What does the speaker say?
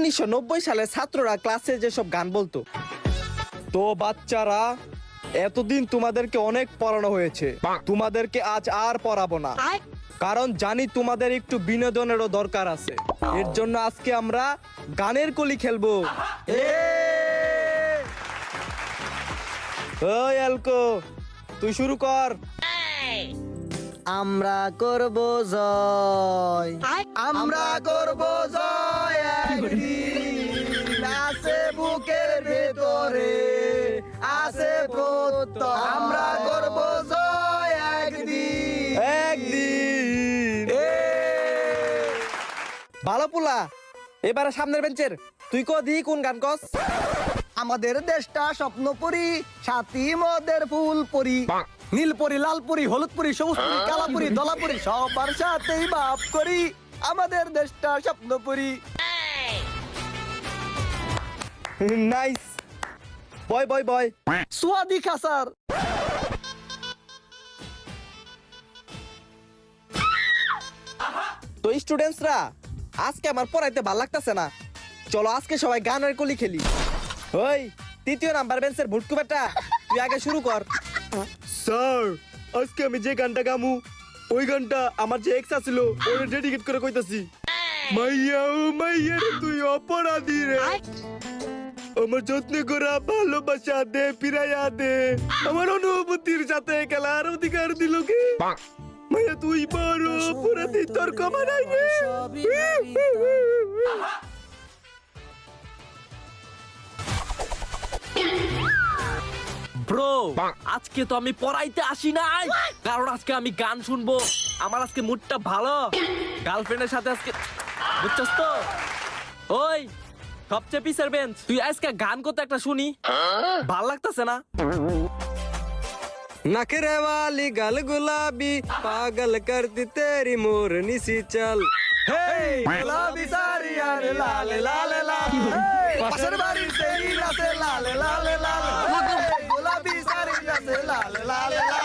1990 সালে ছাত্ররা ক্লাসে যেসব গান বলতো। তো বাচ্চারা, এতদিন তোমাদেরকে অনেক পড়ানো হয়েছে, তোমাদেরকে আজ আর পড়াবো না, কারণ জানি তোমাদের একটু বিনোদনেরও দরকার আছে। এর জন্য আজকে আমরা গানের কলি খেলবো। ওই অ্যালকো, তুই শুরু কর। আমরা করব জয়, আমরা করব জয়, একদিন আছে বুকের ভেতরে, আছে প্রত্যয়। আমরা করব জয় একদিন, একদিন। ভালো পোলা, এবারে সামনের বেঞ্চের তুই কদি কোন গান কস? আমাদের দেশটা স্বপ্নপুরী, সাথী মদের ফুলপুরি, নীলপুরি, লালপুরি, হলুদপুরি, সবুজপুরি, কালাপুরি, দলাপুরি, সবার সাথেই বাপ করি। আমাদের দেশটা স্বপ্নপুরী। নাইস, বয় বয় বয়। সুয়াদি খাসার। তো স্টুডেন্টসরা, আজকে আমার পড়াইতে ভাল লাগতেছে না, চলো আজকে সবাই গানের কলি খেলি। ওই তৃতীয় নাম্বার বেঞ্চের ভুটকু বেটা, তুই আগে শুরু কর। স্যার, আজকে আমি যে গানটা গামু, ওই গানটা আমার যে এক্স আছিল ওরে ডেডিকেট করে কইতাছি। মাইয়া ও মাইয়া রে, তুই অপরাধী রে, আমার যত্ন করা ভালোবাসা দে, ফিরাইয়া দে, আমার অনুভূতির সাথে খেলার অধিকার দিল কে? মাইয়া তুই বড় অপরাধী, তোর ক্ষমা নাই রে। ব্রো, আজকে তো আমি পড়াইতে আসি নাই, কারণ আজকে আমি গান শুনবো। আমার আজকে মুডটা ভালো, গার্লফ্রেন্ডের সাথে আজকে, বুঝছস তো? ওই সবচেয়ে পিছের বেঞ্চ, তুই আজকে গান করতে একটা শুনি, ভাল লাগতেছে না? नखरे वाली गल गुलाबी, पागल करती तेरी मोरनी सी चल। গুলাবি সারিয়া রে লালে লালে লাল, পাশের বাড়ির সেই নাচে লালে লালে লাল, গুলাবি সারিয়া রে লালে লালে লাল।